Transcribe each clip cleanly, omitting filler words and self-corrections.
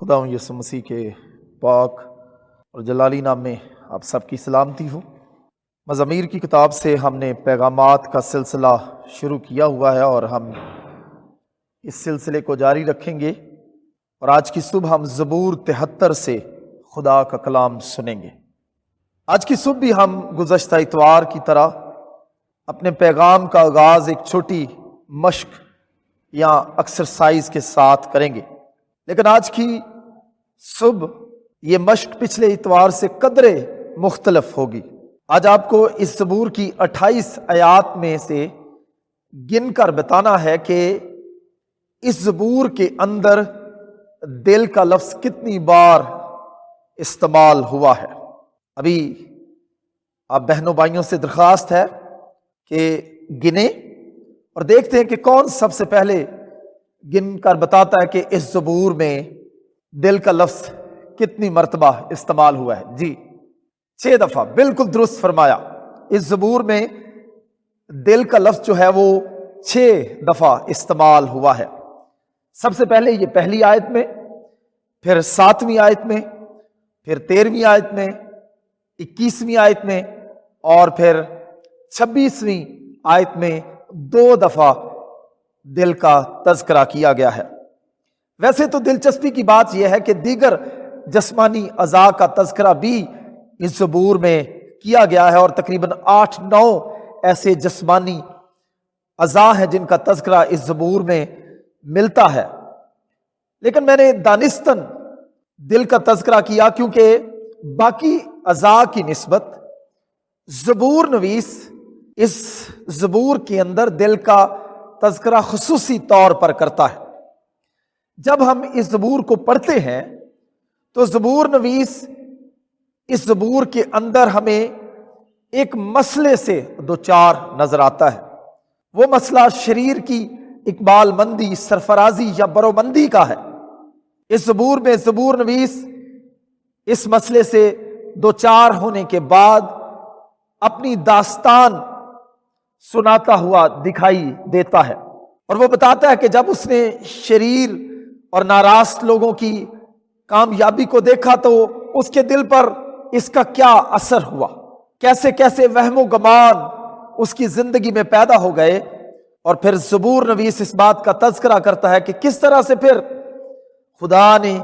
خداوند یسوع مسیح کے پاک اور جلالی نام میں آپ سب کی سلامتی ہو۔ مزامیر کی کتاب سے ہم نے پیغامات کا سلسلہ شروع کیا ہوا ہے اور ہم اس سلسلے کو جاری رکھیں گے، اور آج کی صبح ہم زبور 73 سے خدا کا کلام سنیں گے۔ آج کی صبح بھی ہم گزشتہ اتوار کی طرح اپنے پیغام کا آغاز ایک چھوٹی مشق یا ایکسرسائز کے ساتھ کریں گے، لیکن آج کی صبح یہ مشق پچھلے اتوار سے قدرے مختلف ہوگی۔ آج آپ کو اس زبور کی 28 آیات میں سے گن کر بتانا ہے کہ اس زبور کے اندر دل کا لفظ کتنی بار استعمال ہوا ہے۔ ابھی آپ بہنوں بھائیوں سے درخواست ہے کہ گنیں اور دیکھتے ہیں کہ کون سب سے پہلے گن کر بتاتا ہے کہ اس زبور میں دل کا لفظ کتنی مرتبہ استعمال ہوا ہے۔ جی 6 دفعہ، بالکل درست فرمایا۔ اس زبور میں دل کا لفظ جو ہے وہ 6 دفعہ استعمال ہوا ہے۔ سب سے پہلے یہ پہلی آیت میں، پھر 7ویں آیت میں، پھر 13ویں آیت میں، 21ویں آیت میں، اور پھر 26ویں آیت میں 2 دفعہ دل کا تذکرہ کیا گیا ہے۔ ویسے تو دلچسپی کی بات یہ ہے کہ دیگر جسمانی اعضاء کا تذکرہ بھی اس زبور میں کیا گیا ہے، اور تقریباً 8-9 ایسے جسمانی اعضاء ہیں جن کا تذکرہ اس زبور میں ملتا ہے، لیکن میں نے دانستاً دل کا تذکرہ کیا کیونکہ باقی اعضاء کی نسبت زبور نویس اس زبور کے اندر دل کا تذکرہ خصوصی طور پر کرتا ہے۔ جب ہم اس زبور کو پڑھتے ہیں تو زبور نویس اس زبور کے اندر ہمیں ایک مسئلے سے دوچار نظر آتا ہے۔ وہ مسئلہ شریر کی اقبال مندی، سرفرازی یا برومندی کا ہے۔ اس زبور میں زبور نویس اس مسئلے سے دوچار ہونے کے بعد اپنی داستان سناتا ہوا دکھائی دیتا ہے، اور وہ بتاتا ہے کہ جب اس نے شریر اور ناراض لوگوں کی کامیابی کو دیکھا تو اس کے دل پر اس کا کیا اثر ہوا، کیسے کیسے وہم و گمان اس کی زندگی میں پیدا ہو گئے، اور پھر زبور نویس اس بات کا تذکرہ کرتا ہے کہ کس طرح سے پھر خدا نے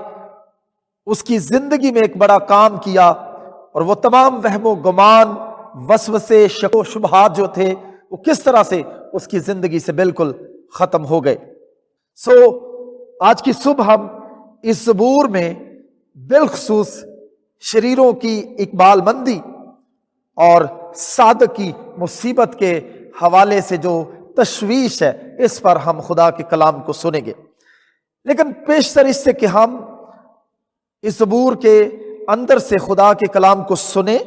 اس کی زندگی میں ایک بڑا کام کیا، اور وہ تمام وہم و گمان، وسوسے، شک و شبہات جو تھے وہ کس طرح سے اس کی زندگی سے بالکل ختم ہو گئے۔ آج کی صبح ہم اس زبور میں بالخصوص شریروں کی اقبال مندی اور صادق کی مصیبت کے حوالے سے جو تشویش ہے اس پر ہم خدا کے کلام کو سنیں گے، لیکن پیشتر اس سے کہ ہم اس زبور کے اندر سے خدا کے کلام کو سنیں،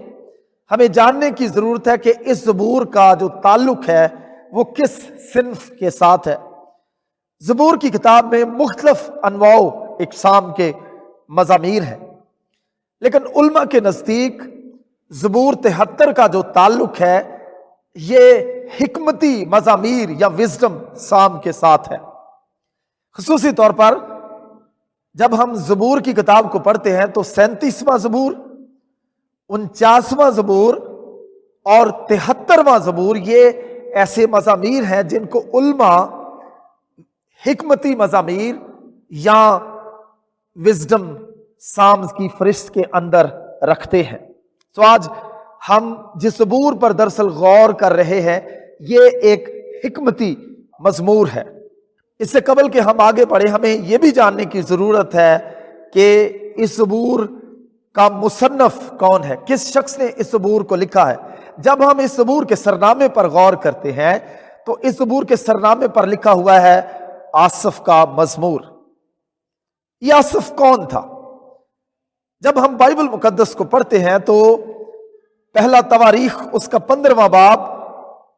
ہمیں جاننے کی ضرورت ہے کہ اس زبور کا جو تعلق ہے وہ کس صنف کے ساتھ ہے۔ زبور کی کتاب میں مختلف انواع و اقسام کے مزامیر ہیں، لیکن علماء کے نزدیک زبور 73 کا جو تعلق ہے یہ حکمتی مزامیر یا وزڈم سام کے ساتھ ہے۔ خصوصی طور پر جب ہم زبور کی کتاب کو پڑھتے ہیں تو 37واں زبور، 49واں زبور اور 73واں زبور یہ ایسے مزامیر ہیں جن کو علماء حکمتی مزامیر یا وزڈم سامز کی فہرست کے اندر رکھتے ہیں۔ آج ہم جس زبور پر دراصل غور کر رہے ہیں یہ ایک حکمتی مزمور ہے۔ اس سے قبل کہ ہم آگے بڑھیں ہمیں یہ بھی جاننے کی ضرورت ہے کہ اس زبور کا مصنف کون ہے، کس شخص نے اس زبور کو لکھا ہے۔ جب ہم اس زبور کے سرنامے پر غور کرتے ہیں تو اس زبور کے سرنامے پر لکھا ہوا ہے آصف کا مزمور۔ یہ آصف کون تھا؟ جب ہم بائبل مقدس کو پڑھتے ہیں تو پہلا تواریخ اس کا 15واں باب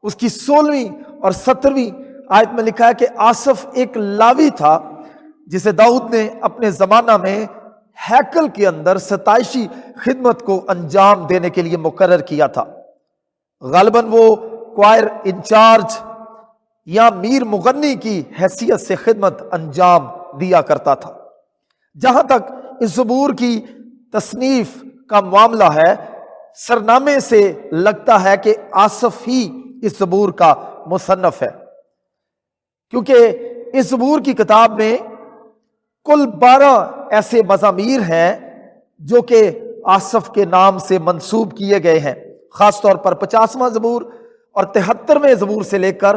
اس کی 16ویں اور 17ویں آیت میں لکھا ہے کہ آصف ایک لاوی تھا جسے داؤد نے اپنے زمانہ میں ہیکل کے اندر ستائشی خدمت کو انجام دینے کے لیے مقرر کیا تھا۔ غالباً وہ کوائر انچارج یا میر مغنی کی حیثیت سے خدمت انجام دیا کرتا تھا۔ جہاں تک اس زبور کی تصنیف کا معاملہ ہے، سرنامے سے لگتا ہے کہ آصف ہی اس زبور کا مصنف ہے، کیونکہ اس زبور کی کتاب میں کل 12 ایسے مزامیر ہیں جو کہ آصف کے نام سے منسوب کیے گئے ہیں، خاص طور پر 50واں زبور اور 73ویں زبور سے لے کر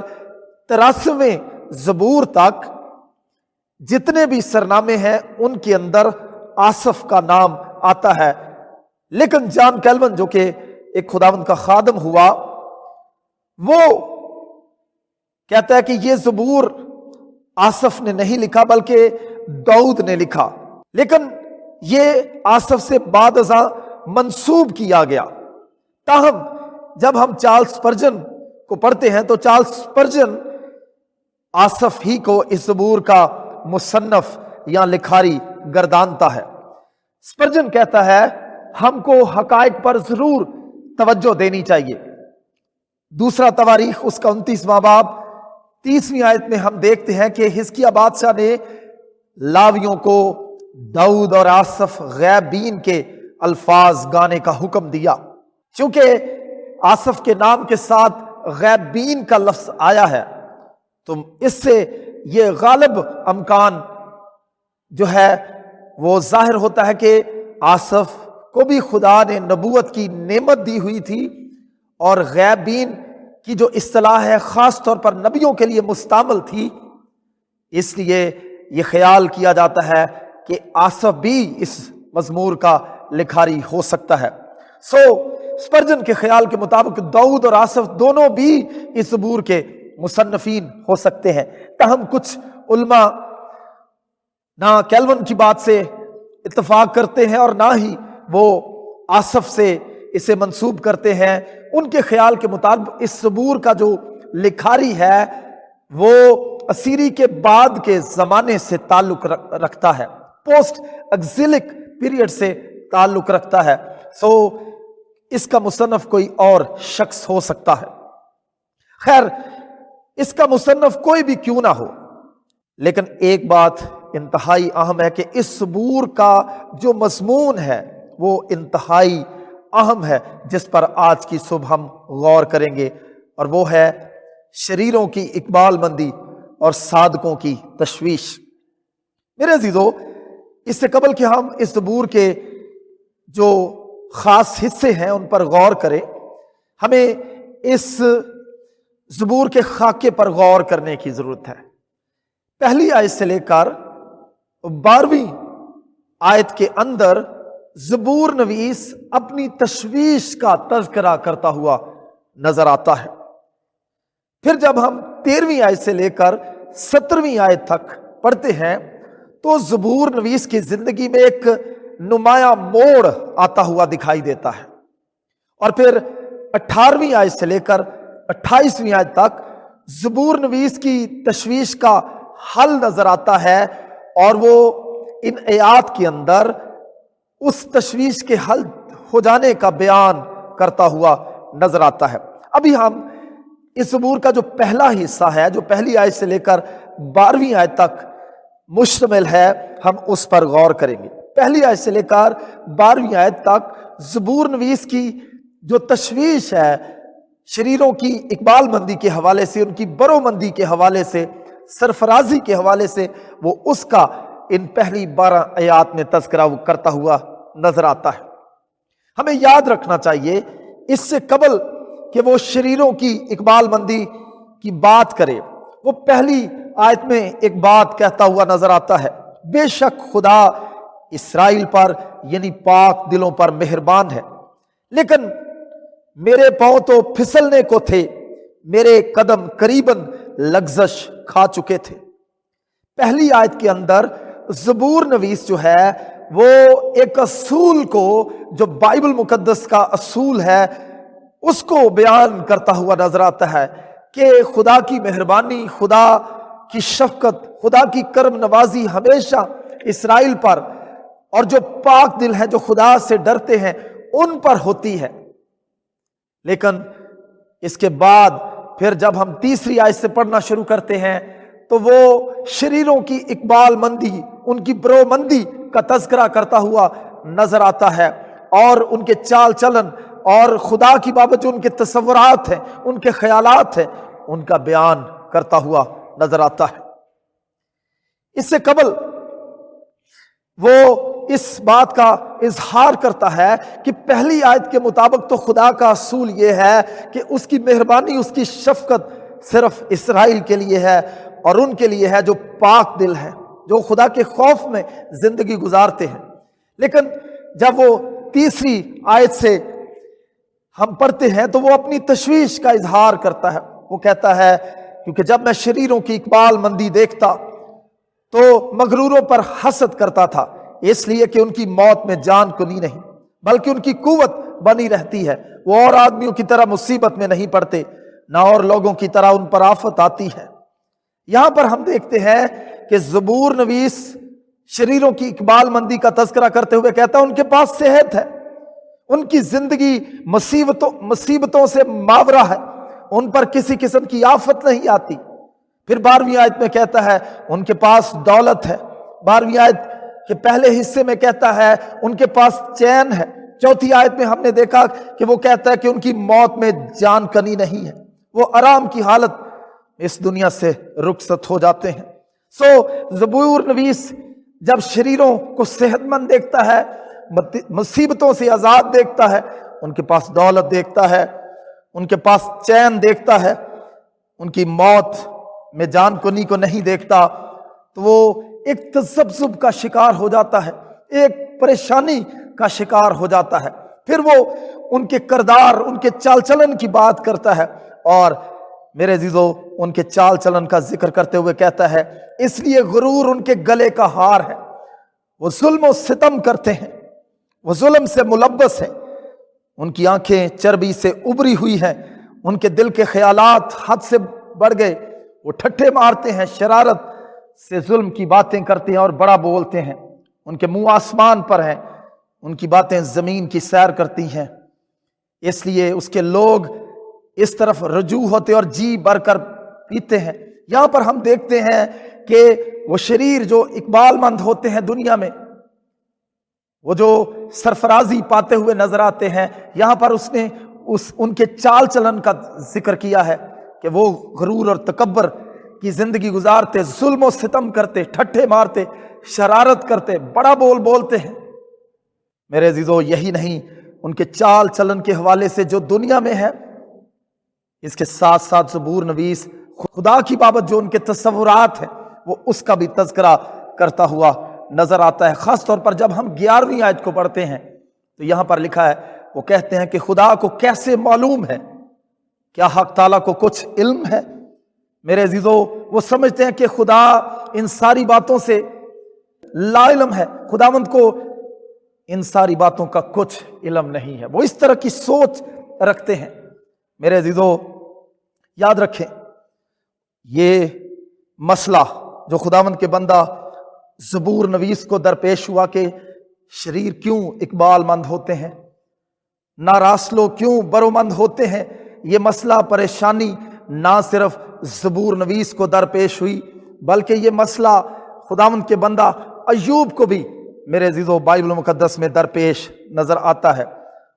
83ویں زبور تک جتنے بھی سرنامے ہیں ان کے اندر آصف کا نام آتا ہے۔ لیکن جان کیلون جو کہ ایک خداوند کا خادم ہوا، وہ کہتا ہے کہ یہ زبور آصف نے نہیں لکھا بلکہ داؤد نے لکھا، لیکن یہ آصف سے بعد ازاں منسوب کیا گیا۔ تاہم جب ہم چارلس اسپرجن کو پڑھتے ہیں تو چارلس اسپرجن آصف ہی کو اس زبور کا مصنف یا لکھاری گردانتا ہے۔ اسپرجن کہتا ہے ہم کو حقائق پر ضرور توجہ دینی چاہیے۔ دوسرا تواریخ اس کا 29واں باب 30ویں آیت میں ہم دیکھتے ہیں کہ حزقیہ بادشاہ نے لاویوں کو داؤد اور آصف غیبین کے الفاظ گانے کا حکم دیا۔ چونکہ آصف کے نام کے ساتھ غیبین کا لفظ آیا ہے تو اس سے یہ غالب امکان جو ہے وہ ظاہر ہوتا ہے کہ آصف کو بھی خدا نے نبوت کی نعمت دی ہوئی تھی، اور غیبین کی جو اصطلاح ہے خاص طور پر نبیوں کے لیے مستعمل تھی، اس لیے یہ خیال کیا جاتا ہے کہ آصف بھی اس مزمور کا لکھاری ہو سکتا ہے۔ اسپرجن کے خیال کے مطابق داؤد اور آصف دونوں بھی اس زبور کے مصنفین ہو سکتے ہیں۔ تاہم کچھ علماء نہ کیلون کی بات سے اتفاق کرتے ہیں اور نہ ہی وہ آصف سے اسے منسوب کرتے ہیں۔ ان کے خیال کے مطابق اس زبور کا جو لکھاری ہے وہ اسیری کے بعد کے زمانے سے تعلق رکھتا ہے، پوسٹ ایگزلک پیریڈ سے تعلق رکھتا ہے، اس کا مصنف کوئی اور شخص ہو سکتا ہے۔ خیر، اس کا مصنف کوئی بھی کیوں نہ ہو، لیکن ایک بات انتہائی اہم ہے کہ اس زبور کا جو مضمون ہے وہ انتہائی اہم ہے، جس پر آج کی صبح ہم غور کریں گے، اور وہ ہے شریروں کی اقبال مندی اور صادقوں کی تشویش۔ میرے عزیزو، اس سے قبل کہ ہم اس زبور کے جو خاص حصے ہیں ان پر غور کریں، ہمیں اس زبور کے خاکے پر غور کرنے کی ضرورت ہے۔ پہلی آیت سے لے کر 12ویں آیت کے اندر زبور نویس اپنی تشویش کا تذکرہ کرتا ہوا نظر آتا ہے۔ پھر جب ہم 13ویں آیت سے لے کر 17ویں آیت تک پڑھتے ہیں تو زبور نویس کی زندگی میں ایک نمایاں موڑ آتا ہوا دکھائی دیتا ہے، اور پھر 18ویں آیت سے لے کر 28ویں آیت تک زبور نویس کی تشویش کا حل نظر آتا ہے، اور وہ ان آیات کے اندر اس تشویش کے حل ہو جانے کا بیان کرتا ہوا نظر آتا ہے۔ ابھی ہم اس زبور کا جو پہلا حصہ ہے، جو پہلی آیت سے لے کر 12ویں آیت تک مشتمل ہے، ہم اس پر غور کریں گے۔ پہلی آیت سے لے کر 12ویں آیت تک زبور نویس کی جو تشویش ہے شریروں کی اقبال مندی کے حوالے سے، ان کی برو مندی کے حوالے سے، سرفرازی کے حوالے سے، وہ اس کا ان پہلی 12 آیات میں تذکرہ کرتا ہوا نظر آتا ہے۔ ہمیں یاد رکھنا چاہیے اس سے قبل کہ وہ شریروں کی اقبال مندی کی بات کرے، وہ پہلی آیت میں ایک بات کہتا ہوا نظر آتا ہے، بے شک خدا اسرائیل پر یعنی پاک دلوں پر مہربان ہے، لیکن میرے پاؤں تو پھسلنے کو تھے، میرے قدم قریباً لغزش کھا چکے تھے۔ پہلی آیت کے اندر زبور نویس جو ہے وہ ایک اصول کو، جو بائبل مقدس کا اصول ہے، اس کو بیان کرتا ہوا نظر آتا ہے کہ خدا کی مہربانی، خدا کی شفقت، خدا کی کرم نوازی ہمیشہ اسرائیل پر اور جو پاک دل ہیں، جو خدا سے ڈرتے ہیں، ان پر ہوتی ہے۔ لیکن اس کے بعد پھر جب ہم تیسری آیت سے پڑھنا شروع کرتے ہیں تو وہ شریروں کی اقبال مندی، ان کی برومندی کا تذکرہ کرتا ہوا نظر آتا ہے، اور ان کے چال چلن اور خدا کی بابت جو ان کے تصورات ہیں، ان کے خیالات ہیں، ان کا بیان کرتا ہوا نظر آتا ہے۔ اس سے قبل وہ اس بات کا اظہار کرتا ہے کہ پہلی آیت کے مطابق تو خدا کا اصول یہ ہے کہ اس کی مہربانی، اس کی شفقت صرف اسرائیل کے لیے ہے، اور ان کے لیے ہے جو پاک دل ہے، جو خدا کے خوف میں زندگی گزارتے ہیں۔ لیکن جب وہ تیسری آیت سے ہم پڑھتے ہیں تو وہ اپنی تشویش کا اظہار کرتا ہے۔ وہ کہتا ہے کیونکہ جب میں شریروں کی اقبال مندی دیکھتا تو مغروروں پر حسد کرتا تھا، اس لیے کہ ان کی موت میں جان کنی نہیں بلکہ ان کی قوت بنی رہتی ہے۔ وہ اور آدمیوں کی طرح مصیبت میں نہیں پڑتے، نہ اور لوگوں کی طرح ان پر آفت آتی ہے۔ یہاں پر ہم دیکھتے ہیں کہ زبور نویس شریروں کی اقبال مندی کا تذکرہ کرتے ہوئے کہتا ہے ان کے پاس صحت ہے، ان کی زندگی مصیبتوں سے ماورا ہے، ان پر کسی قسم کی آفت نہیں آتی۔ پھر 12ویں آیت میں کہتا ہے ان کے پاس دولت ہے، 12ویں آیت کے پہلے حصے میں کہتا ہے ان کے پاس چین ہے، 4تھی آیت میں ہم نے دیکھا کہ وہ کہتا ہے کہ ان کی موت میں جان کنی نہیں ہے، وہ آرام کی حالت اس دنیا سے رخصت ہو جاتے ہیں۔ زبور نویس جب شریروں کو صحت مند دیکھتا ہے، مصیبتوں سے آزاد دیکھتا ہے، ان کے پاس دولت دیکھتا ہے، ان کے پاس چین دیکھتا ہے، ان کی موت میں جان کنی کو نہیں دیکھتا، تو وہ ایک تذبذب کا شکار ہو جاتا ہے، ایک پریشانی کا شکار ہو جاتا ہے۔ پھر وہ ان کے کردار، ان کے چال چلن کی بات کرتا ہے، اور میرے عزیزو ان کے چال چلن کا ذکر کرتے ہوئے کہتا ہے اس لیے غرور ان کے گلے کا ہار ہے، وہ ظلم و ستم کرتے ہیں، وہ ظلم سے ملبس ہیں، ان کی آنکھیں چربی سے ابری ہوئی ہیں، ان کے دل کے خیالات حد سے بڑھ گئے، وہ ٹھٹھے مارتے ہیں، شرارت سے ظلم کی باتیں کرتے ہیں اور بڑا بولتے ہیں، ان کے منہ آسمان پر ہیں، ان کی باتیں زمین کی سیر کرتی ہیں، اس لیے اس کے لوگ اس طرف رجوع ہوتے اور جی بھر کر پیتے ہیں۔ یہاں پر ہم دیکھتے ہیں کہ وہ شریر جو اقبال مند ہوتے ہیں دنیا میں، وہ جو سرفرازی پاتے ہوئے نظر آتے ہیں، یہاں پر اس نے ان کے چال چلن کا ذکر کیا ہے کہ وہ غرور اور تکبر کی زندگی گزارتے، ظلم و ستم کرتے، ٹھٹھے مارتے، شرارت کرتے، بڑا بولتے ہیں۔ میرے عزیزو یہی نہیں، ان کے چال چلن کے حوالے سے جو دنیا میں ہے، اس کے ساتھ ساتھ زبور نویس خدا کی بابت جو ان کے تصورات ہیں وہ اس کا بھی تذکرہ کرتا ہوا نظر آتا ہے۔ خاص طور پر جب ہم 11ویں آیت کو پڑھتے ہیں تو یہاں پر لکھا ہے، وہ کہتے ہیں کہ خدا کو کیسے معلوم ہے، کیا حق تعالیٰ کو کچھ علم ہے؟ میرے عزیزو وہ سمجھتے ہیں کہ خدا ان ساری باتوں سے لا علم ہے، خداوند کو ان ساری باتوں کا کچھ علم نہیں ہے، وہ اس طرح کی سوچ رکھتے ہیں۔ میرے عزیزو یاد رکھیں، یہ مسئلہ جو خداوند کے بندہ زبور نویس کو درپیش ہوا کہ شریر کیوں اقبال مند ہوتے ہیں، ناراسلو کیوں برومند ہوتے ہیں، یہ مسئلہ پریشانی نہ صرف زبور نویس کو درپیش ہوئی بلکہ یہ مسئلہ خداوند کے بندہ ایوب کو بھی میرے عزیزو بائبل مقدس میں درپیش نظر آتا ہے۔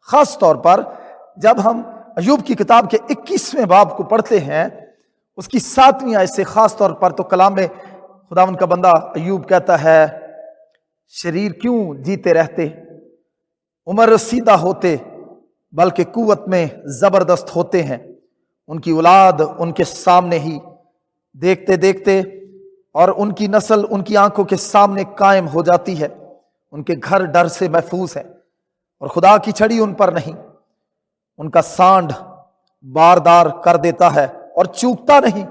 خاص طور پر جب ہم ایوب کی کتاب کے 21ویں باب کو پڑھتے ہیں، اس کی 7ویں آیت سے خاص طور پر تو کلام میں خداوند کا بندہ ایوب کہتا ہے، شریر کیوں جیتے رہتے، عمر رسیدہ ہوتے بلکہ قوت میں زبردست ہوتے ہیں، ان کی اولاد ان کے سامنے ہی دیکھتے دیکھتے اور ان کی نسل ان کی آنکھوں کے سامنے قائم ہو جاتی ہے، ان کے گھر ڈر سے محفوظ ہیں اور خدا کی چھڑی ان پر نہیں، ان کا سانڈ باردار کر دیتا ہے اور چوکتا نہیں،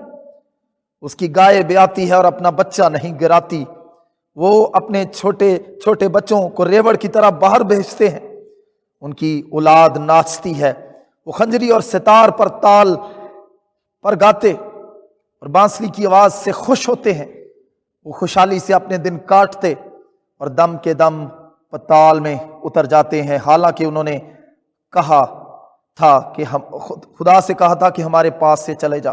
اس کی گائے بیاتی ہے اور اپنا بچہ نہیں گراتی، وہ اپنے چھوٹے چھوٹے بچوں کو ریوڑ کی طرح باہر بھیجتے ہیں، ان کی اولاد ناچتی ہے، وہ خنجری اور ستار پر تال پر گاتے اور بانسری کی آواز سے خوش ہوتے ہیں، وہ خوشحالی سے اپنے دن کاٹتے اور دم کے دم پتال میں اتر جاتے ہیں، حالانکہ انہوں نے کہا تھا کہ خدا سے کہا تھا کہ ہمارے پاس سے چلے جا،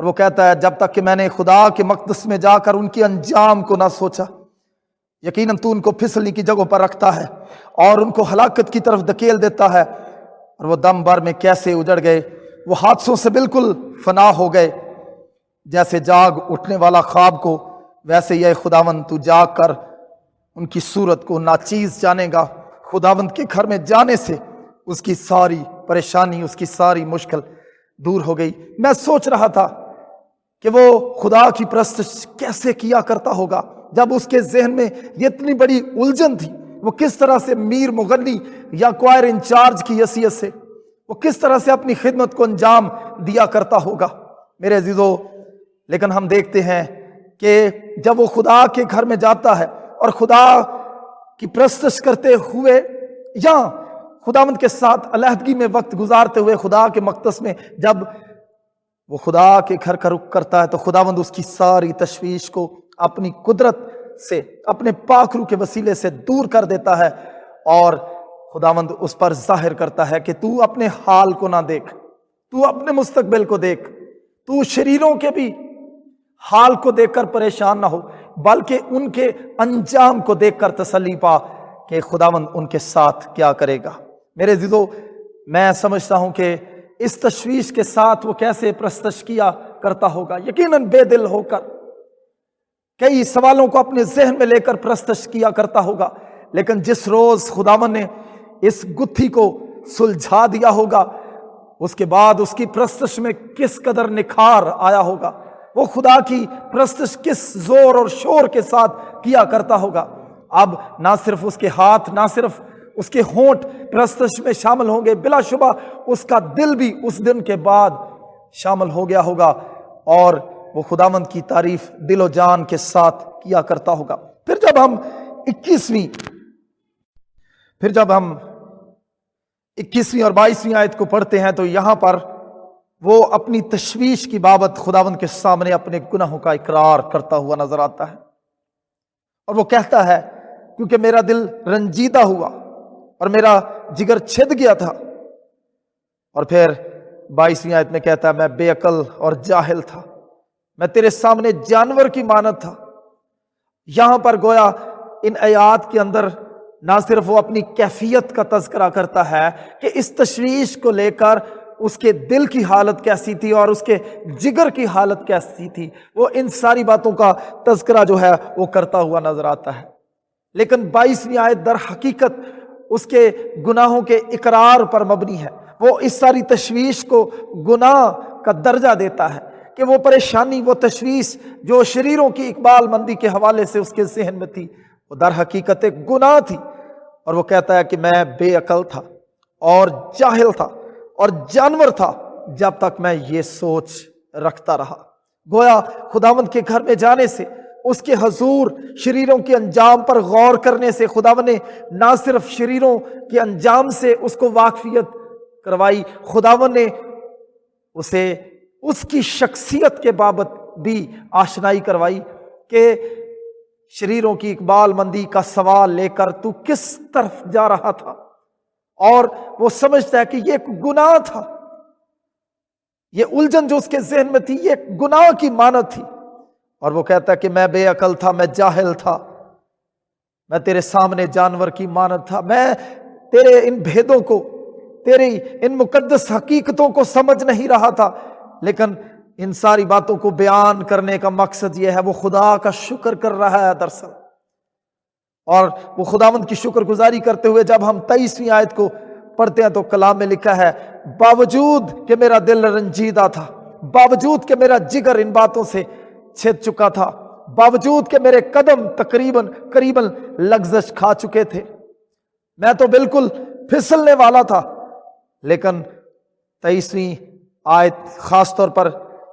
اور وہ کہتا ہے جب تک کہ میں نے خدا کے مقدس میں جا کر ان کے انجام کو نہ سوچا، یقیناً تو ان کو پھسلنے کی جگہوں پر رکھتا ہے اور ان کو ہلاکت کی طرف دھکیل دیتا ہے، اور وہ دم بھر میں کیسے اجڑ گئے، وہ حادثوں سے بالکل فنا ہو گئے، جیسے جاگ اٹھنے والا خواب کو، ویسے یہ خداوند تو جاگ کر ان کی صورت کو ناچیز جانے گا۔ خداوند کے گھر میں جانے سے اس کی ساری پریشانی، اس کی ساری مشکل دور ہو گئی۔ میں سوچ رہا تھا کہ وہ خدا کی پرستش کیسے کیا کرتا ہوگا جب اس کے ذہن میں یہ اتنی بڑی الجھن تھی، وہ کس طرح سے میر مغنی یا کوائر انچارج کی حیثیت سے وہ کس طرح سے اپنی خدمت کو انجام دیا کرتا ہوگا میرے عزیزو۔ لیکن ہم دیکھتے ہیں کہ جب وہ خدا کے گھر میں جاتا ہے اور خدا کی پرستش کرتے ہوئے یا خداوند کے ساتھ علیحدگی میں وقت گزارتے ہوئے خدا کے مقدس میں جب وہ خدا کے گھر کا رخ کرتا ہے، تو خداوند اس کی ساری تشویش کو اپنی قدرت سے، اپنے پاک روح کے وسیلے سے دور کر دیتا ہے، اور خداوند اس پر ظاہر کرتا ہے کہ تو اپنے حال کو نہ دیکھ، تو اپنے مستقبل کو دیکھ، تو شریروں کے بھی حال کو دیکھ کر پریشان نہ ہو، بلکہ ان کے انجام کو دیکھ کر تسلی پا کہ خداوند ان کے ساتھ کیا کرے گا۔ میرے عزیزو، میں سمجھتا ہوں کہ اس تشویش کے ساتھ وہ کیسے پرستش کیا کرتا ہوگا، یقیناً بے دل ہو کر کئی سوالوں کو اپنے ذہن میں لے کر پرستش کیا کرتا ہوگا، لیکن جس روز خداوند نے اس گتھی کو سلجھا دیا ہوگا، اس کے بعد اس کی پرستش میں کس قدر نکھار آیا ہوگا، وہ خدا کی پرستش کس زور اور شور کے ساتھ کیا کرتا ہوگا۔ اب نہ صرف اس کے ہاتھ، نہ صرف اس کے ہونٹ پرستش میں شامل ہوں گے، بلا شبہ اس کا دل بھی اس دن کے بعد شامل ہو گیا ہوگا، اور وہ خداوند کی تعریف دل و جان کے ساتھ کیا کرتا ہوگا۔ پھر جب ہم 21ویں اور 22ویں آیت کو پڑھتے ہیں تو یہاں پر وہ اپنی تشویش کی بابت خداوند کے سامنے اپنے گناہوں کا اقرار کرتا ہوا نظر آتا ہے، اور وہ کہتا ہے کیونکہ میرا دل رنجیدہ ہوا اور میرا جگر چھد گیا تھا، اور پھر 22ویں آیت میں کہتا ہے میں بے عقل اور جاہل تھا، میں تیرے سامنے جانور کی مانند تھا۔ یہاں پر گویا ان آیات کے اندر نہ صرف وہ اپنی کیفیت کا تذکرہ کرتا ہے کہ اس تشویش کو لے کر اس کے دل کی حالت کیسی تھی اور اس کے جگر کی حالت کیسی تھی، وہ ان ساری باتوں کا تذکرہ جو ہے وہ کرتا ہوا نظر آتا ہے، لیکن 22ویں آیت در حقیقت اس کے گناہوں کے اقرار پر مبنی ہے۔ وہ اس ساری تشویش کو گناہ کا درجہ دیتا ہے کہ وہ پریشانی، وہ تشویش جو شریروں کی اقبال مندی کے حوالے سے اس کے ذہن میں تھی، وہ در حقیقت ایک گناہ تھی، اور وہ کہتا ہے کہ میں بے عقل تھا اور جاہل تھا اور جانور تھا جب تک میں یہ سوچ رکھتا رہا۔ گویا خداوند کے گھر میں جانے سے، اس کے حضور شریروں کے انجام پر غور کرنے سے خداوند نے نہ صرف شریروں کے انجام سے اس کو واقفیت کروائی، خداوند نے اسے اس کی شخصیت کے بابت بھی آشنائی کروائی کہ شریروں کی اقبال مندی کا سوال لے کر تو کس طرف جا رہا تھا، اور وہ سمجھتا ہے کہ یہ ایک گناہ تھا، یہ الجھن جو اس کے ذہن میں تھی یہ ایک گناہ کی مانند تھی، اور وہ کہتا ہے کہ میں بے عقل تھا، میں جاہل تھا، میں تیرے سامنے جانور کی مانند تھا، میں تیرے ان بھیدوں کو، تیری ان مقدس حقیقتوں کو سمجھ نہیں رہا تھا، لیکن ان ساری باتوں کو بیان کرنے کا مقصد یہ ہے وہ خدا کا شکر کر رہا ہے دراصل، اور وہ خداوند کی شکر گزاری کرتے ہوئے جب ہم 23ویں آیت کو پڑھتے ہیں تو کلام میں لکھا ہے باوجود کہ میرا دل رنجیدہ تھا، باوجود کہ میرا جگر ان باتوں سے چھد چکا تھا، باوجود کہ میرے قدم قریباً لغزش کھا چکے تھے، میں تو بالکل پھسلنے والا تھا، لیکن 23ویں آیت خاص طور پر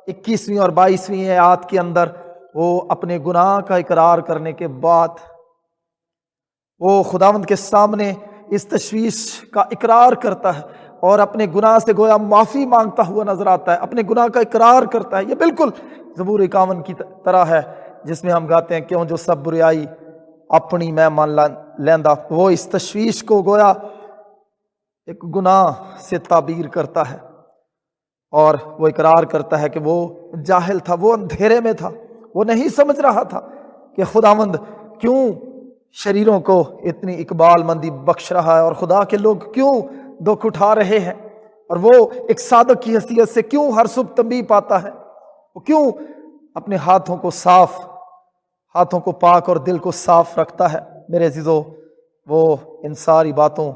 21ویں اور 22ویں آیات کے اندر وہ اپنے گناہ کا اقرار کرنے کے بعد وہ خداوند کے سامنے اس تشویش کا اقرار کرتا ہے اور اپنے گناہ سے گویا معافی مانگتا ہوا نظر آتا ہے، اپنے گناہ کا اقرار کرتا ہے۔ یہ بالکل زبور 51 کی طرح ہے جس میں ہم گاتے ہیں کیوں جو سب بریائی اپنی میں مان لیندا، وہ اس تشویش کو گویا ایک گناہ سے تعبیر کرتا ہے، اور وہ اقرار کرتا ہے کہ وہ جاہل تھا، وہ اندھیرے میں تھا، وہ نہیں سمجھ رہا تھا کہ خداوند کیوں شریروں کو اتنی اقبال مندی بخش رہا ہے اور خدا کے لوگ کیوں دکھ اٹھا رہے ہیں، اور وہ ایک صادق کی حیثیت سے کیوں ہر صبح تنبیہ پاتا ہے، وہ کیوں اپنے ہاتھوں کو پاک اور دل کو صاف رکھتا ہے۔ میرے عزیزو، وہ ان ساری باتوں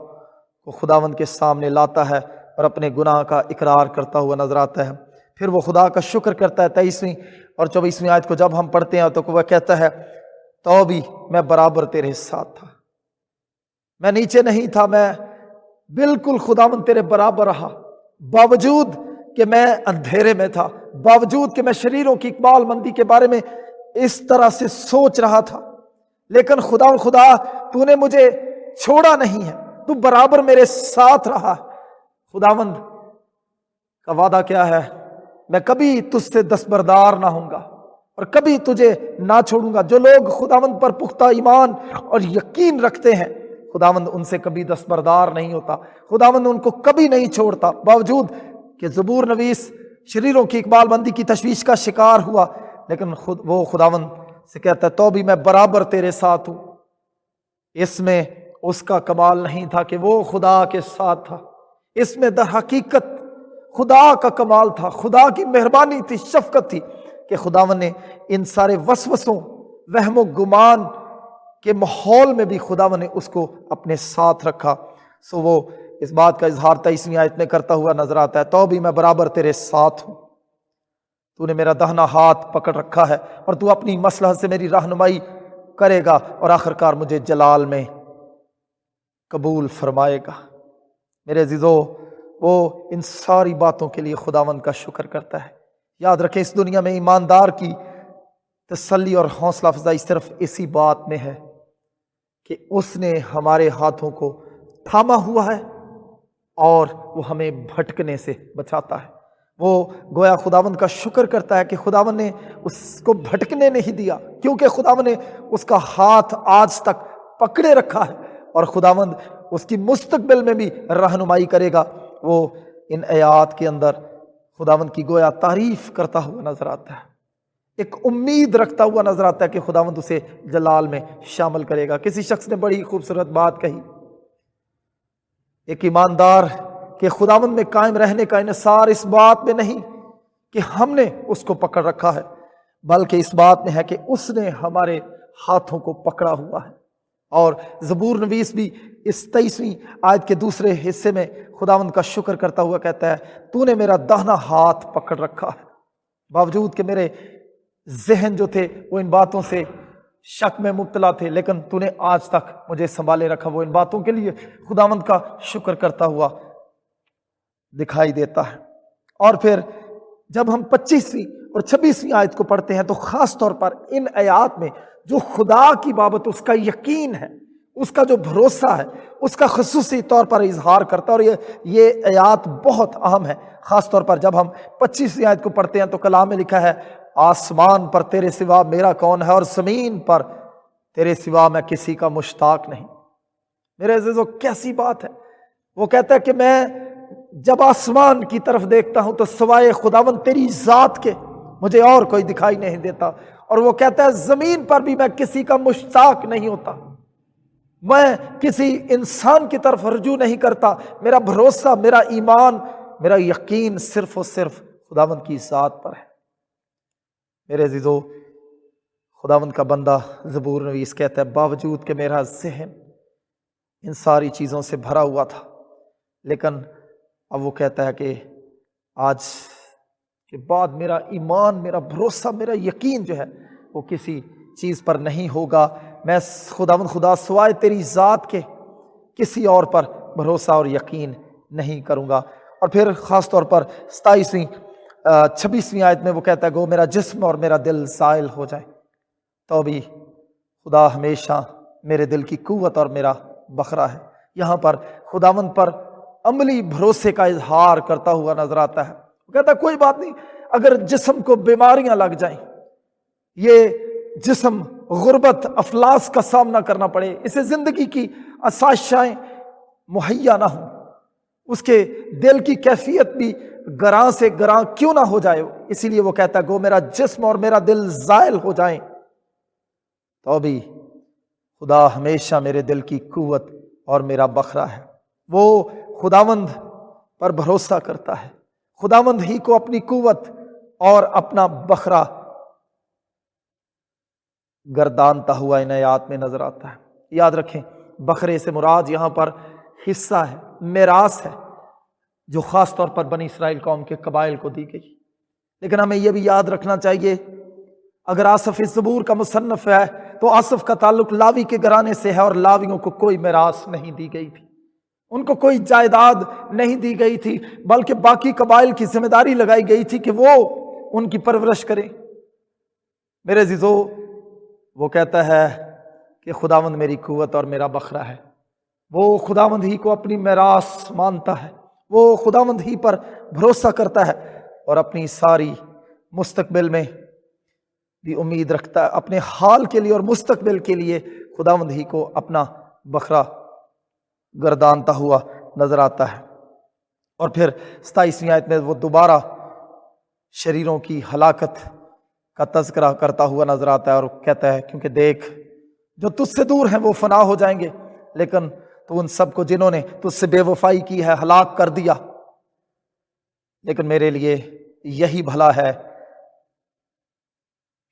کو خداوند کے سامنے لاتا ہے اور اپنے گناہ کا اقرار کرتا ہوا نظر آتا ہے۔ پھر وہ خدا کا شکر کرتا ہے۔ 23ویں اور 24ویں آیت کو جب ہم پڑھتے ہیں تو وہ کہتا ہے تو بھی میں برابر تیرے ساتھ تھا، میں نیچے نہیں تھا، میں بالکل خداوند تیرے برابر رہا، باوجود کہ میں اندھیرے میں تھا، باوجود کہ میں شریروں کی اقبال مندی کے بارے میں اس طرح سے سوچ رہا تھا، لیکن خدا تو نے مجھے چھوڑا نہیں ہے، تو برابر میرے ساتھ رہا۔ خداوند کا وعدہ کیا ہے؟ میں کبھی تجھ سے دستبردار نہ ہوں گا اور کبھی تجھے نہ چھوڑوں گا۔ جو لوگ خداوند پر پختہ ایمان اور یقین رکھتے ہیں، خداوند ان سے کبھی دستبردار نہیں ہوتا، خداوند ان کو کبھی نہیں چھوڑتا، باوجود کہ زبور نویس شریروں کی اقبال بندی کی تشویش کا شکار ہوا، لیکن وہ خداوند سے کہتا ہے تو بھی میں برابر تیرے ساتھ ہوں۔ اس میں اس کا کمال نہیں تھا کہ وہ خدا کے ساتھ تھا، اس میں در حقیقت خدا کا کمال تھا، خدا کی مہربانی تھی، شفقت تھی کہ خداوند نے ان سارے وسوسوں، وہم و گمان کے ماحول میں بھی خداوند نے اس کو اپنے ساتھ رکھا۔ سو وہ اس بات کا اظہار 23ویں آیت میں کرتا ہوا نظر آتا ہے، تو بھی میں برابر تیرے ساتھ ہوں، تو نے میرا دہنا ہاتھ پکڑ رکھا ہے اور تو اپنی مصلحت سے میری رہنمائی کرے گا اور آخرکار مجھے جلال میں قبول فرمائے گا۔ میرے عزیزو، وہ ان ساری باتوں کے لیے خداوند کا شکر کرتا ہے۔ یاد رکھیں، اس دنیا میں ایماندار کی تسلی اور حوصلہ افزائی صرف اسی بات میں ہے کہ اس نے ہمارے ہاتھوں کو تھاما ہوا ہے اور وہ ہمیں بھٹکنے سے بچاتا ہے۔ وہ گویا خداوند کا شکر کرتا ہے کہ خداوند نے اس کو بھٹکنے نہیں دیا، کیونکہ خداوند نے اس کا ہاتھ آج تک پکڑے رکھا ہے اور خداوند اس کی مستقبل میں بھی رہنمائی کرے گا۔ وہ ان آیات کے اندر خداوند کی گویا تعریف کرتا ہوا نظر آتا ہے، ایک امید رکھتا ہوا نظر آتا ہے کہ خداوند اسے جلال میں شامل کرے گا۔ کسی شخص نے بڑی خوبصورت بات کہی، ایک ایماندار کہ خداوند میں قائم رہنے کا انحصار اس بات میں نہیں کہ ہم نے اس کو پکڑ رکھا ہے، بلکہ اس بات میں ہے کہ اس نے ہمارے ہاتھوں کو پکڑا ہوا ہے۔ اور زبور نویس بھی اس 23ویں آیت کے دوسرے حصے میں خداوند کا شکر کرتا ہوا کہتا ہے تو نے میرا داہنا ہاتھ پکڑ رکھا ہے، باوجود کہ میرے ذہن جو تھے وہ ان باتوں سے شک میں مبتلا تھے، لیکن تو نے آج تک مجھے سنبھالے رکھا۔ وہ ان باتوں کے لیے خداوند کا شکر کرتا ہوا دکھائی دیتا ہے۔ اور پھر جب ہم 25ویں اور 26ویں آیت کو پڑھتے ہیں تو خاص طور پر ان آیات میں جو خدا کی بابت اس کا یقین ہے، اس کا جو بھروسہ ہے، اس کا خصوصی طور پر اظہار کرتا ہے، اور یہ آیات بہت اہم ہے۔ خاص طور پر جب ہم 25ویں آیت کو پڑھتے ہیں تو کلام میں لکھا ہے آسمان پر تیرے سوا میرا کون ہے اور زمین پر تیرے سوا میں کسی کا مشتاق نہیں۔ میرے عزیزو، کیسی بات ہے! وہ کہتا ہے کہ میں جب آسمان کی طرف دیکھتا ہوں تو سوائے خداوند تیری ذات کے مجھے اور کوئی دکھائی نہیں دیتا، اور وہ کہتا ہے زمین پر بھی میں کسی کا مشتاق نہیں ہوتا، میں کسی انسان کی طرف رجوع نہیں کرتا، میرا بھروسہ، میرا ایمان، میرا یقین صرف اور صرف خداوند کی ذات پر ہے۔ میرے عزیزو، خداوند کا بندہ زبور نویس کہتا ہے باوجود کہ میرا ذہن ان ساری چیزوں سے بھرا ہوا تھا، لیکن اب وہ کہتا ہے کہ آج کے بعد میرا ایمان، میرا بھروسہ، میرا یقین جو ہے وہ کسی چیز پر نہیں ہوگا، میں خداوند خدا سوائے تیری ذات کے کسی اور پر بھروسہ اور یقین نہیں کروں گا۔ اور پھر خاص طور پر 27ویں 26ویں آیت میں وہ کہتا ہے گو میرا جسم اور میرا دل زائل ہو جائے تو بھی خدا ہمیشہ میرے دل کی قوت اور میرا بکھرا ہے۔ یہاں پر خداوند پر عملی بھروسے کا اظہار کرتا ہوا نظر آتا ہے۔ وہ کہتا ہے کوئی بات نہیں، اگر جسم کو بیماریاں لگ جائیں، یہ جسم غربت افلاس کا سامنا کرنا پڑے، اسے زندگی کی آسائشیں مہیا نہ ہوں، اس کے دل کی کیفیت بھی گراں سے گراں کیوں نہ ہو جائے، اسی لیے وہ کہتا ہے گو میرا جسم اور میرا دل زائل ہو جائیں تو بھی خدا ہمیشہ میرے دل کی قوت اور میرا بکھرا ہے۔ وہ خداوند پر بھروسہ کرتا ہے، خداوند ہی کو اپنی قوت اور اپنا بکھرا گردانتا ہوا ان آیات میں نظر آتا ہے۔ یاد رکھیں، بکھرے سے مراد یہاں پر حصہ ہے، میراث ہے، جو خاص طور پر بنی اسرائیل قوم کے قبائل کو دی گئی۔ لیکن ہمیں یہ بھی یاد رکھنا چاہیے، اگر آصف زبور کا مصنف ہے تو آصف کا تعلق لاوی کے گھرانے سے ہے، اور لاویوں کو کوئی میراث نہیں دی گئی تھی، ان کو کوئی جائیداد نہیں دی گئی تھی، بلکہ باقی قبائل کی ذمہ داری لگائی گئی تھی کہ وہ ان کی پرورش کریں۔ میرے عزیزو، وہ کہتا ہے کہ خداوند میری قوت اور میرا بکھرا ہے، وہ خداوند ہی کو اپنی میراث مانتا ہے، وہ خداوند ہی پر بھروسہ کرتا ہے اور اپنی ساری مستقبل میں بھی امید رکھتا ہے، اپنے حال کے لیے اور مستقبل کے لیے خداوند ہی کو اپنا بکھرا گردانتا ہوا نظر آتا ہے۔ اور پھر 27ویں آیت میں وہ دوبارہ شریروں کی ہلاکت کا تذکرہ کرتا ہوا نظر آتا ہے اور کہتا ہے کیونکہ دیکھ جو تجھ سے دور ہیں وہ فنا ہو جائیں گے، لیکن تو ان سب کو جنہوں نے تجھ سے بے وفائی کی ہے ہلاک کر دیا، لیکن میرے لیے یہی بھلا ہے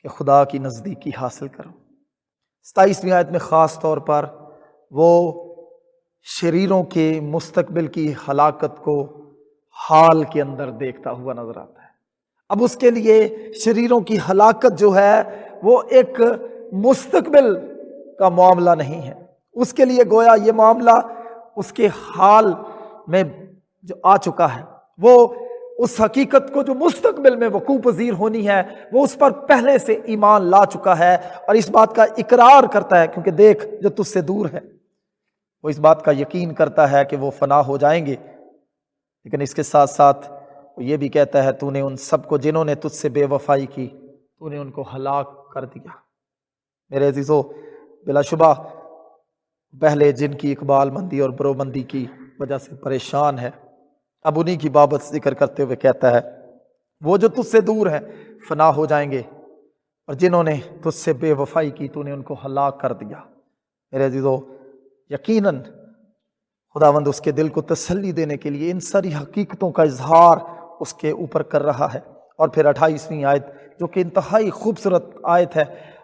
کہ خدا کی نزدیکی حاصل کروں۔ 27ویں آیت میں خاص طور پر وہ شریروں کے مستقبل کی ہلاکت کو حال کے اندر دیکھتا ہوا نظر آتا ہے۔ اب اس کے لیے شریروں کی ہلاکت جو ہے وہ ایک مستقبل کا معاملہ نہیں ہے، اس کے لیے گویا یہ معاملہ اس کے حال میں جو آ چکا ہے، وہ اس حقیقت کو جو مستقبل میں وقوع پذیر ہونی ہے وہ اس پر پہلے سے ایمان لا چکا ہے اور اس بات کا اقرار کرتا ہے کیونکہ دیکھ جو تجھ سے دور ہے، وہ اس بات کا یقین کرتا ہے کہ وہ فنا ہو جائیں گے، لیکن اس کے ساتھ ساتھ وہ یہ بھی کہتا ہے تو نے ان سب کو جنہوں نے تجھ سے بے وفائی کی تو نے ان کو ہلاک کر دیا۔ میرے عزیزو، بلا شبہ پہلے جن کی اقبال مندی اور برومندی کی وجہ سے پریشان ہے، اب انہی کی بابت ذکر کرتے ہوئے کہتا ہے وہ جو تجھ سے دور ہیں فنا ہو جائیں گے، اور جنہوں نے تجھ سے بے وفائی کی تو نے ان کو ہلاک کر دیا۔ میرے عزیزو، یقیناً خداوند اس کے دل کو تسلی دینے کے لیے ان ساری حقیقتوں کا اظہار اس کے اوپر کر رہا ہے۔ اور پھر 28ویں آیت جو کہ انتہائی خوبصورت آیت ہے،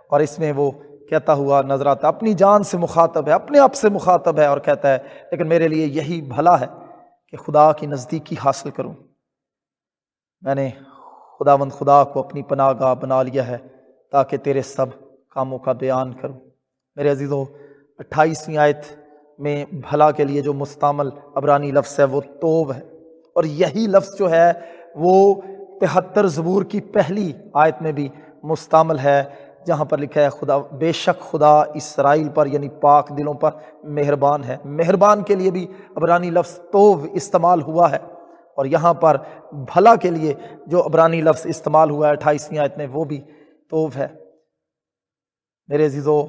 اور اس میں وہ کہتا ہوا نظر آتا ہے، اپنی جان سے مخاطب ہے، اپنے آپ سے مخاطب ہے، اور کہتا ہے لیکن میرے لیے یہی بھلا ہے کہ خدا کی نزدیکی حاصل کروں۔ میں نے خداوند خدا کو اپنی پناہ گاہ بنا لیا ہے تاکہ تیرے سب کاموں کا بیان کروں۔ میرے عزیزو، 28ویں آیت میں بھلا کے لیے جو مستعمل عبرانی لفظ ہے وہ توب ہے، اور یہی لفظ جو ہے وہ 73 زبور کی پہلی آیت میں بھی مستعمل ہے، جہاں پر لکھا ہے خدا بے شک خدا اسرائیل پر یعنی پاک دلوں پر مہربان ہے۔ مہربان کے لیے بھی عبرانی لفظ توب استعمال ہوا ہے، اور یہاں پر بھلا کے لیے جو عبرانی لفظ استعمال ہوا ہے 28ویں آیت میں وہ بھی توب ہے۔ میرے عزیزو،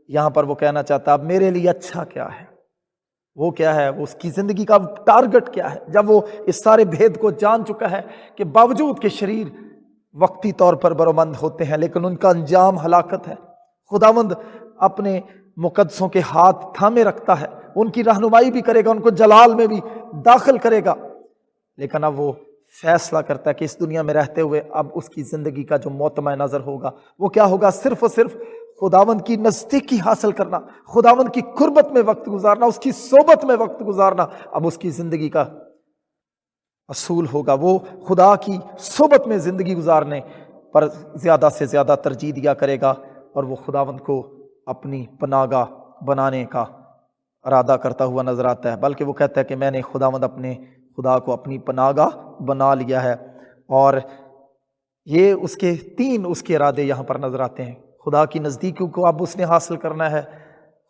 یہاں پر وہ کہنا چاہتا ہے اب میرے لیے اچھا کیا ہے، وہ کیا ہے، وہ اس کی زندگی کا ٹارگٹ کیا ہے، جب وہ اس سارے بھید کو جان چکا ہے کہ باوجود کہ شریر وقتی طور پر برومند ہوتے ہیں لیکن ان کا انجام ہلاکت ہے، خداوند اپنے مقدسوں کے ہاتھ تھامے رکھتا ہے، ان کی رہنمائی بھی کرے گا، ان کو جلال میں بھی داخل کرے گا، لیکن اب وہ فیصلہ کرتا ہے کہ اس دنیا میں رہتے ہوئے اب اس کی زندگی کا جو معتمع نظر ہوگا وہ کیا ہوگا، صرف اور صرف خداوند کی نزدیکی حاصل کرنا، خداوند کی قربت میں وقت گزارنا، اس کی صحبت میں وقت گزارنا اب اس کی زندگی کا اصول ہوگا۔ وہ خدا کی صحبت میں زندگی گزارنے پر زیادہ سے زیادہ ترجیح دیا کرے گا، اور وہ خداوند کو اپنی پناہ گاہ بنانے کا ارادہ کرتا ہوا نظر آتا ہے، بلکہ وہ کہتا ہے کہ میں نے خداوند اپنے خدا کو اپنی پناہ گاہ بنا لیا ہے۔ اور یہ اس کے تین اس کے ارادے یہاں پر نظر آتے ہیں، خدا کی نزدیکی کو اب اس نے حاصل کرنا ہے،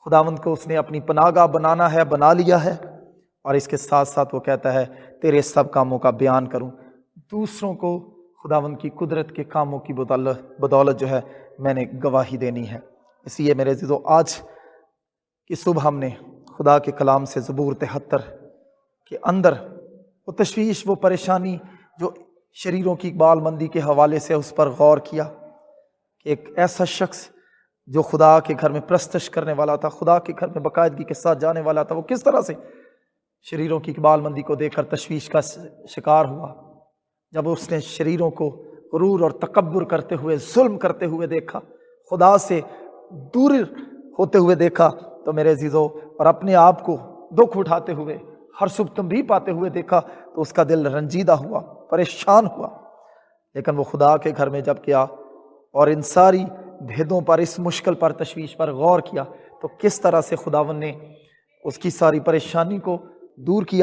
خداوند کو اس نے اپنی پناہ گاہ بنانا ہے، بنا لیا ہے، اور اس کے ساتھ ساتھ وہ کہتا ہے تیرے سب کاموں کا بیان کروں، دوسروں کو خداوند کی قدرت کے کاموں کی بدولت جو ہے میں نے گواہی دینی ہے۔ اس لیے میرے عزیزو، آج کی صبح ہم نے خدا کے کلام سے زبور 73 کے اندر وہ تشویش، وہ پریشانی جو شریروں کی اقبال مندی کے حوالے سے اس پر غور کیا کہ ایک ایسا شخص جو خدا کے گھر میں پرستش کرنے والا تھا، خدا کے گھر میں باقاعدگی کے ساتھ جانے والا تھا، وہ کس طرح سے شریروں کی اقبال مندی کو دیکھ کر تشویش کا شکار ہوا۔ جب اس نے شریروں کو غرور اور تکبر کرتے ہوئے، ظلم کرتے ہوئے دیکھا، خدا سے دور ہوتے ہوئے دیکھا، تو میرے عزیزو، اور اپنے آپ کو دکھ اٹھاتے ہوئے، ہر صبح تنبیہ پاتے ہوئے دیکھا، تو اس کا دل رنجیدہ ہوا، پریشان ہوا۔ لیکن وہ خدا کے گھر میں جب گیا اور ان ساری بھیدوں پر، اس مشکل پر، تشویش پر غور کیا، تو کس طرح سے خداوند نے اس کی ساری پریشانی کو دور کیا۔